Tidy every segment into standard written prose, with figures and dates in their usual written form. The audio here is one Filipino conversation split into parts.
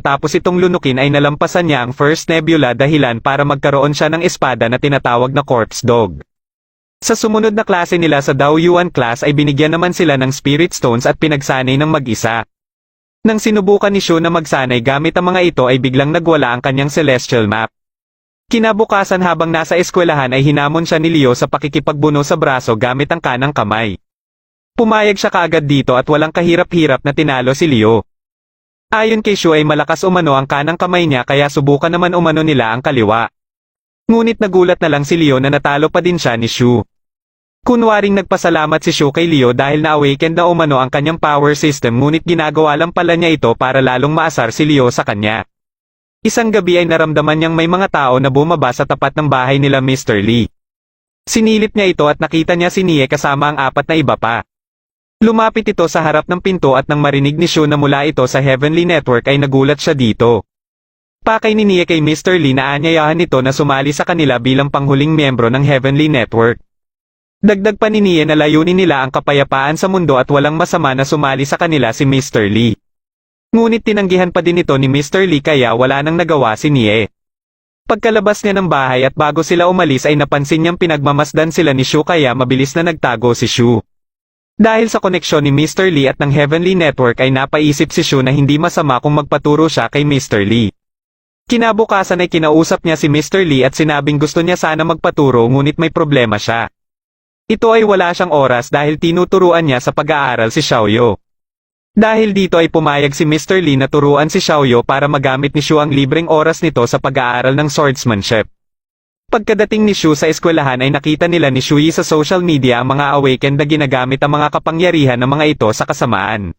matapos itong lunukin ay nalampasan niya ang First Nebula dahilan para magkaroon siya ng espada na tinatawag na Corpse Dog. Sa sumunod na klase nila sa Dao Yuan class ay binigyan naman sila ng Spirit Stones at pinagsanay ng mag-isa. Nang sinubukan ni Shu na magsanay gamit ang mga ito ay biglang nagwala ang kanyang Celestial Map. Kinabukasan habang nasa eskwelahan ay hinamon siya ni Leo sa pakikipagbuno sa braso gamit ang kanang kamay. Pumayag siya kaagad dito at walang kahirap-hirap na tinalo si Leo. Ayon kay Shu ay malakas umano ang kanang kamay niya kaya subukan naman umano nila ang kaliwa. Ngunit nagulat na lang si Leo na natalo pa din siya ni Shu. Kunwaring nagpasalamat si Shu kay Leo dahil na-awakened na umano ang kanyang power system ngunit ginagawa lang pala niya ito para lalong maasar si Leo sa kanya. Isang gabi ay naramdaman niyang may mga tao na bumaba sa tapat ng bahay nila Mr. Lee. Sinilip niya ito at nakita niya si Nie kasama ang 4 na iba pa. Lumapit ito sa harap ng pinto at nang marinig ni Shu na mula ito sa Heavenly Network ay nagulat siya dito. Pakay ni Nie kay Mr. Lee na aanyayahan nito na sumali sa kanila bilang panghuling miyembro ng Heavenly Network. Dagdag pa ni Nie na layunin nila ang kapayapaan sa mundo at walang masama na sumali sa kanila si Mr. Lee. Ngunit tinanggihan pa din ito ni Mr. Lee kaya wala nang nagawa si Nie. Pagkalabas niya ng bahay at bago sila umalis ay napansin niyang pinagmamasdan sila ni Shu kaya mabilis na nagtago si Shu. Dahil sa koneksyon ni Mr. Lee at ng Heavenly Network ay napaisip si Shu na hindi masama kung magpaturo siya kay Mr. Lee. Kinabukasan ay kinausap niya si Mr. Lee at sinabing gusto niya sana magpaturo ngunit may problema siya. Ito ay wala siyang oras dahil tinuturuan niya sa pag-aaral si Xiaoyu. Dahil dito ay pumayag si Mr. Lee na turuan si Xiaoyu para magamit ni Shu ang libreng oras nito sa pag-aaral ng swordsmanship. Pagkadating ni Shu sa eskwelahan ay nakita nila ni Shui sa social media ang mga awakened na ginagamit ang mga kapangyarihan ng mga ito sa kasamaan.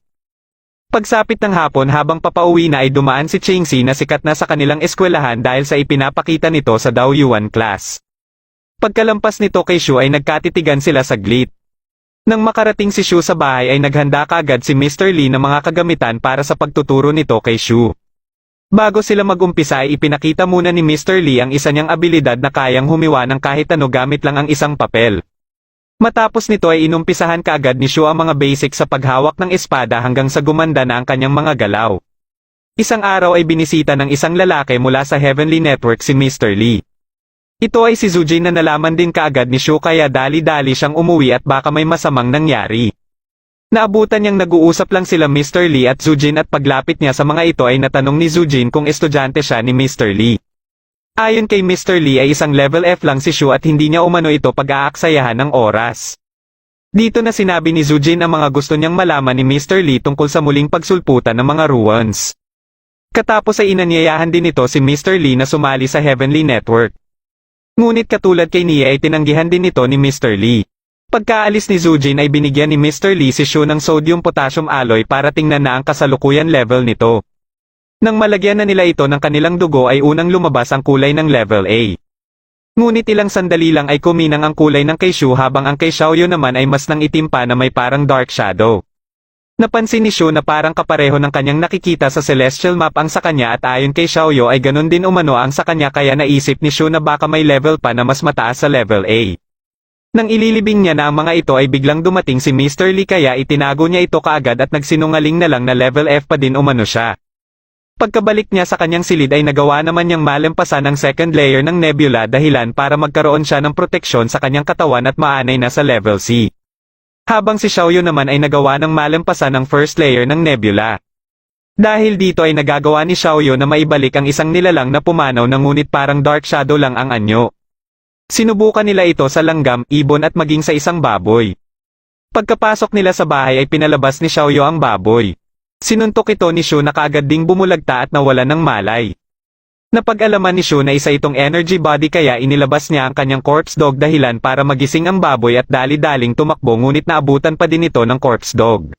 Pagsapit ng hapon habang papauwi na ay dumaan si Chingxi na sikat na sa kanilang eskwelahan dahil sa ipinapakita nito sa Dao Yuan class. Pagkalampas nito kay Shu ay nagkatitigan sila saglit. Nang makarating si Shu sa bahay ay naghanda kaagad si Mr. Lee ng mga kagamitan para sa pagtuturo nito kay Shu. Bago sila mag-umpisa ay ipinakita muna ni Mr. Lee ang isa niyang abilidad na kayang humiwa ng kahit ano gamit lang ang isang papel. Matapos nito ay inumpisahan kaagad ni Shu ang mga basic sa paghawak ng espada hanggang sa gumanda na ang kanyang mga galaw. Isang araw ay binisita ng isang lalaki mula sa Heavenly Network si Mr. Lee. Ito ay si Zujin na nalaman din kaagad ni Shu kaya dali-dali siyang umuwi at baka may masamang nangyari. Naabutan niyang nag-uusap lang sila Mr. Lee at Zujin at paglapit niya sa mga ito ay natanong ni Zujin kung estudyante siya ni Mr. Lee. Ayon kay Mr. Lee ay isang level F lang si Shu at hindi niya umano ito pag-aaksayahan ng oras. Dito na sinabi ni Zujin ang mga gusto niyang malaman ni Mr. Lee tungkol sa muling pagsulputan ng mga ruins. Katapos ay inanyayahan din ito si Mr. Lee na sumali sa Heavenly Network. Ngunit katulad kay Nie ay tinanggihan din ito ni Mr. Lee. Pagkaalis ni Zujin ay binigyan ni Mr. Lee si Shu ng sodium-potassium alloy para tingnan na ang kasalukuyan level nito. Nang malagyan na nila ito ng kanilang dugo ay unang lumabas ang kulay ng level A. Ngunit ilang sandali lang ay kuminang ang kulay ng kay Shu habang ang kay Xiaoyu naman ay mas nang itim pa na may parang dark shadow. Napansin ni Shu na parang kapareho ng kanyang nakikita sa celestial map ang sa kanya at ayon kay Xiaoyu ay ganun din umano ang sa kanya kaya naisip ni Shu na baka may level pa na mas mataas sa level A. Nang ililibing niya na ang mga ito ay biglang dumating si Mr. Lee kaya itinago niya ito kaagad at nagsinungaling na lang na level F pa din umano siya. Pagkabalik niya sa kanyang silid ay nagawa naman niyang malampasan ang second layer ng nebula dahilan para magkaroon siya ng proteksyon sa kanyang katawan at maanay na sa level C. Habang si Xiaoyu naman ay nagawa ng malampasan ang first layer ng nebula. Dahil dito ay nagagawa ni Xiaoyu na maibalik ang isang nilalang na pumanaw na ngunit parang dark shadow lang ang anyo. Sinubukan nila ito sa langgam, ibon at maging sa isang baboy. Pagkapasok nila sa bahay ay pinalabas ni Xiaoyu ang baboy. Sinuntok ito ni Shu na kaagad ding bumulagta at nawala ng malay. Napag-alaman ni Shu na isa itong energy body kaya inilabas niya ang kanyang corpse dog dahilan para magising ang baboy at dali-daling tumakbo ngunit naabutan pa din ito ng corpse dog.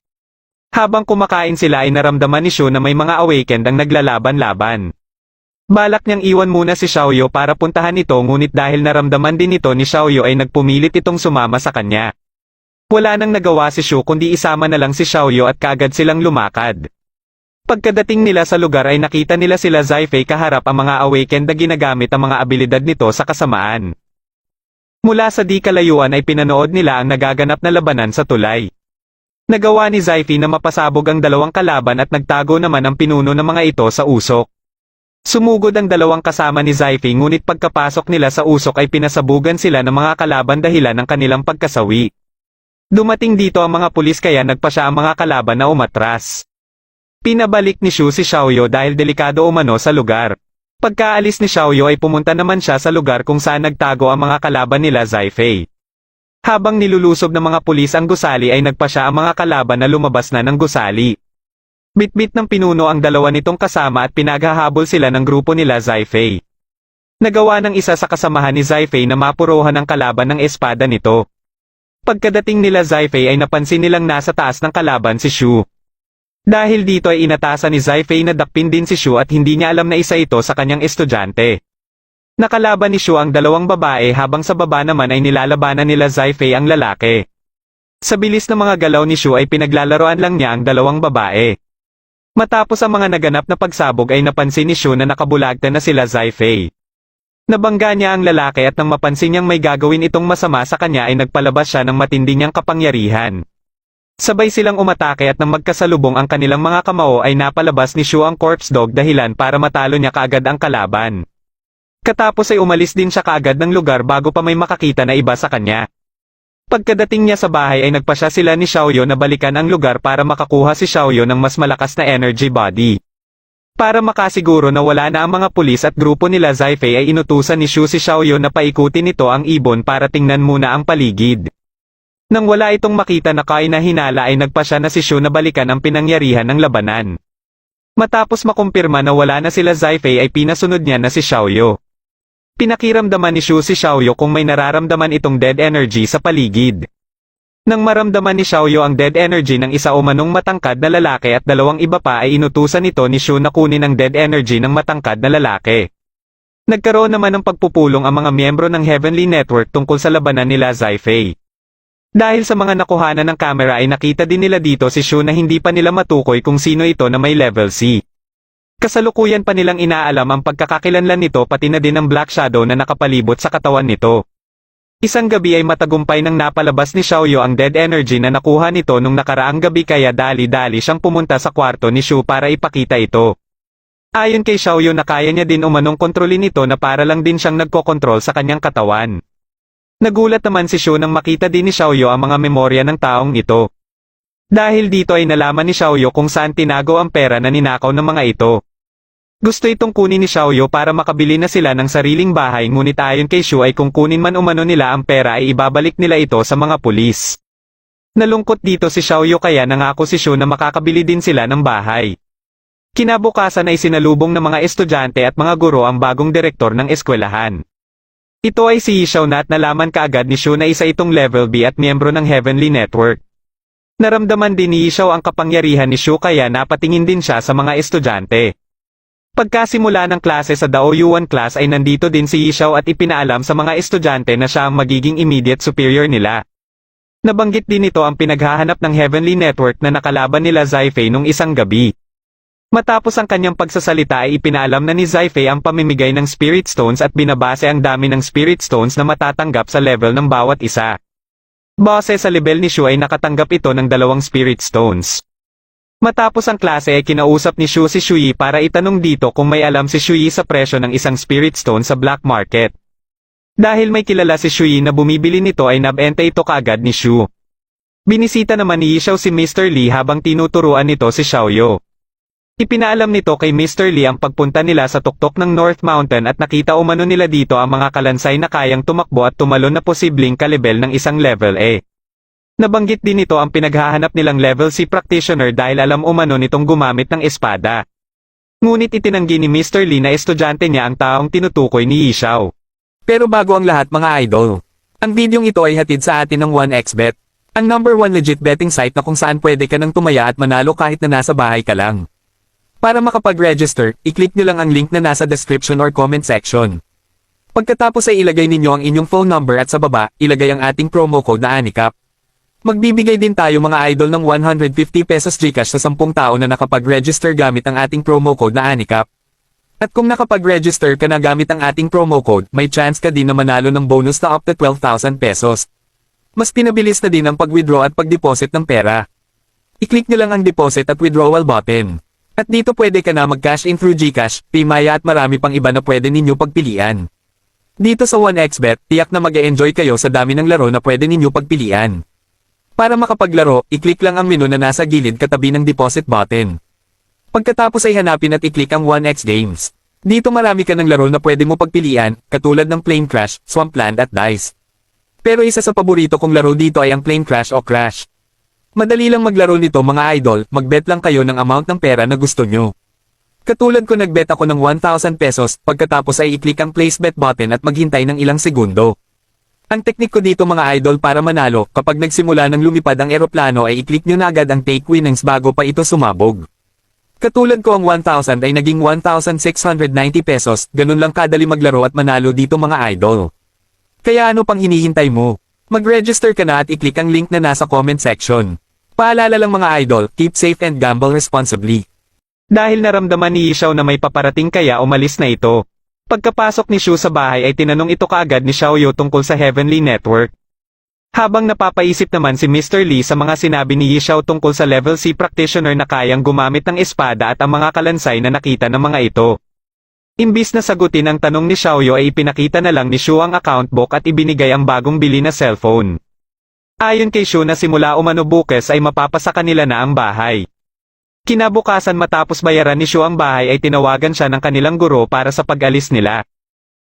Habang kumakain sila ay naramdaman ni Shu na may mga awakened ang naglalaban-laban. Balak niyang iwan muna si Xiaoyu para puntahan ito ngunit dahil naramdaman din ito ni Xiaoyu ay nagpumilit itong sumama sa kanya. Wala nang nagawa si Shu kundi isama na lang si Xiaoyu at kaagad silang lumakad. Pagkadating nila sa lugar ay nakita nila sila Zai-Fei kaharap ang mga awakened na ginagamit ang mga abilidad nito sa kasamaan. Mula sa di kalayuan ay pinanood nila ang nagaganap na labanan sa tulay. Nagawa ni Zyphy na mapasabog ang dalawang kalaban at nagtago naman ang pinuno ng mga ito sa usok. Sumugod ang dalawang kasama ni Zyphy ngunit pagkapasok nila sa usok ay pinasabugan sila ng mga kalaban dahilan ng kanilang pagkasawi. Dumating dito ang mga pulis kaya nagpa siya ang mga kalaban na umatras. Pinabalik ni Shu si Xiaoyo dahil delikado umano sa lugar. Pagkaalis ni Xiaoyo ay pumunta naman siya sa lugar kung saan nagtago ang mga kalaban nila Zyphy. Habang nilulusob ng mga pulis ang gusali ay nagpa siya ang mga kalaban na lumabas na ng gusali. Bitbit ng pinuno ang dalawa nitong kasama at pinaghahabol sila ng grupo nila Zyphy. Nagawa ng isa sa kasamahan ni Zyphy na mapuruhan ang kalaban ng espada nito. Pagkadating nila Zyphy ay napansin nilang nasa taas ng kalaban si Shu. Dahil dito ay inatasan ni Zyphy na dakpin din si Shu at hindi niya alam na isa ito sa kanyang estudyante. Nakalaban ni Shu ang dalawang babae habang sa baba naman ay nilalabanan nila Zyphy ang lalaki. Sa bilis ng mga galaw ni Shu ay pinaglalaroan lang niya ang dalawang babae. Matapos ang mga naganap na pagsabog ay napansin ni Shu na nakabulagta na sila Zyphy. Nabangga niya ang lalaki at nang mapansin niyang may gagawin itong masama sa kanya ay nagpalabas siya ng matindi niyang kapangyarihan. Sabay silang umatake at nang magkasalubong ang kanilang mga kamao ay napalabas ni Shu ang corpse dog dahilan para matalo niya kaagad ang kalaban. Katapos ay umalis din siya kaagad ng lugar bago pa may makakita na iba sa kanya. Pagkadating niya sa bahay ay nagpasya sila ni Xiaoyo na balikan ang lugar para makakuha si Xiaoyo ng mas malakas na energy body. Para makasiguro na wala na ang mga pulis at grupo nila Zyphy ay inutusan ni Shu si Xiaoyo na paikutin nito ang ibon para tingnan muna ang paligid. Nang wala itong makita na kainahinala ay nagpasya na si Shu na balikan ang pinangyarihan ng labanan. Matapos makumpirma na wala na sila Zyphy ay pinasunod niya na si Xiaoyo. Pinakiramdaman ni Shu si Xiaoyo kung may nararamdaman itong dead energy sa paligid. Nang maramdaman ni Xiaoyo ang dead energy ng isa umanong matangkad na lalaki at dalawang iba pa ay inutusan ito ni Shu na kunin ang dead energy ng matangkad na lalaki. Nagkaroon naman ng pagpupulong ang mga miyembro ng Heavenly Network tungkol sa labanan nila Zyphy. Dahil sa mga nakuhanan ng camera ay nakita din nila dito si Shu na hindi pa nila matukoy kung sino ito na may level C. Kasalukuyan pa nilang inaalam ang pagkakakilanlan nito pati na din ang Black Shadow na nakapalibot sa katawan nito. Isang gabi ay matagumpay nang napalabas ni Xiaoyo ang dead energy na nakuha nito nung nakaraang gabi kaya dali-dali siyang pumunta sa kwarto ni Shu para ipakita ito. Ayon kay Xiaoyo na kaya niya din umanong kontrolin ito na para lang din siyang nagkokontrol sa kanyang katawan. Nagulat naman si Shu nang makita din ni Xiaoyo ang mga memorya ng taong ito. Dahil dito ay nalaman ni Xiaoyo kung saan tinago ang pera na ninakaw ng mga ito. Gusto itong kunin ni Xiaoyo para makabili na sila ng sariling bahay ngunit ayon kay Shu ay kung kunin man umano nila ang pera ay ibabalik nila ito sa mga pulis. Nalungkot dito si Xiaoyo kaya nangako si Shu na makakabili din sila ng bahay. Kinabukasan ay sinalubong ng mga estudyante at mga guro ang bagong direktor ng eskwelahan. Ito ay si Yishao na at nalaman kaagad ni Shu na isa itong level B at miyembro ng Heavenly Network. Naramdaman din ni Yishao ang kapangyarihan ni Shu kaya napatingin din siya sa mga estudyante. Pagkasimula ng klase sa Dao Yuan class ay nandito din si Yishao at ipinaalam sa mga estudyante na siya ang magiging immediate superior nila. Nabanggit din ito ang pinaghahanap ng Heavenly Network na nakalaban nila Zyphy nung isang gabi. Matapos ang kanyang pagsasalita ay ipinaalam na ni Zyphy ang pamimigay ng Spirit Stones at binabase ang dami ng Spirit Stones na matatanggap sa level ng bawat isa. Base sa level ni Shu ay nakatanggap ito ng 2 Spirit Stones. Matapos ang klase ay kinausap ni Shu si Shuyi para itanong dito kung may alam si Shuyi sa presyo ng isang Spirit Stone sa black market. Dahil may kilala si Shuyi na bumibili nito ay nabenta ito kaagad ni Shu. Binisita naman ni Yishao si Mr. Lee habang tinuturuan nito si Xiaoyo. Ipinaalam nito kay Mr. Lee ang pagpunta nila sa tuktok ng North Mountain at nakita umano nila dito ang mga kalansay na kayang tumakbo at tumalon na posibleng kalibel ng isang level A. Nabanggit din ito ang pinaghahanap nilang level C practitioner dahil alam umano nitong gumamit ng espada. Ngunit itinanggi ni Mr. Lee na estudyante niya ang taong tinutukoy ni Yishao. Pero bago ang lahat mga idol, ang videong ito ay hatid sa atin ng 1xBet, ang #1 legit betting site na kung saan pwede ka nang tumaya at manalo kahit na nasa bahay ka lang. Para makapag-register, i-click nyo lang ang link na nasa description or comment section. Pagkatapos ay ilagay ninyo ang inyong phone number at sa baba, ilagay ang ating promo code na ANICAP. Magbibigay din tayo mga idol ng 150 pesos GCash sa 10 tao na nakapag-register gamit ang ating promo code na ANICAP. At kung nakapag-register ka na gamit ang ating promo code, may chance ka din na manalo ng bonus na up to 12,000 pesos. Mas pinabilis na din ang pag-withdraw at pag-deposit ng pera. I-click nyo lang ang deposit at withdrawal button. At dito pwede ka na mag-cash in through GCash, Paymaya at marami pang iba na pwede ninyo pagpilian. Dito sa 1xBet, tiyak na mag-e-enjoy kayo sa dami ng laro na pwede ninyo pagpilian. Para makapaglaro, i-click lang ang menu na nasa gilid katabi ng deposit button. Pagkatapos ay hanapin at i-click ang 1x Games. Dito marami ka ng laro na pwede mo pagpilian, katulad ng Plane Crash, Swampland at Dice. Pero isa sa paborito kong laro dito ay ang Plane Crash o Crash. Madali lang maglaro nito mga idol, mag-bet lang kayo ng amount ng pera na gusto nyo. Katulad ko nag-bet ako ng 1,000 pesos, pagkatapos ay i-click ang place bet button at maghintay ng ilang segundo. Ang teknik ko dito mga idol para manalo, kapag nagsimula ng lumipad ang eroplano ay i-click nyo na agad ang take winnings bago pa ito sumabog. Katulad ko ang 1,000 ay naging 1,690 pesos, ganun lang kadali maglaro at manalo dito mga idol. Kaya ano pang hinihintay mo? Mag-register ka na at i-click ang link na nasa comment section. Paalala lang mga idol, keep safe and gamble responsibly. Dahil naramdaman ni Xiao na may paparating kaya umalis na ito. Pagkapasok ni Shu sa bahay ay tinanong ito kaagad ni Xiaoyu tungkol sa Heavenly Network. Habang napapaisip naman si Mr. Lee sa mga sinabi ni Xiao tungkol sa level C practitioner na kayang gumamit ng espada at ang mga kalansay na nakita ng mga ito. Imbis na sagutin ang tanong ni Xiaoyu ay ipinakita na lang ni Shu ang account book at ibinigay ang bagong bili na cellphone. Ayon kay Shu na simula umano bukas ay mapapasa kanila na ang bahay. Kinabukasan matapos bayaran ni Shu ang bahay ay tinawagan siya ng kanilang guro para sa pag-alis nila.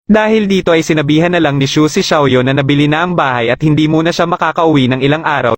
Dahil dito ay sinabihan na lang ni Shu si Xiaoyu na nabili na ang bahay at hindi muna siya makakauwi ng ilang araw.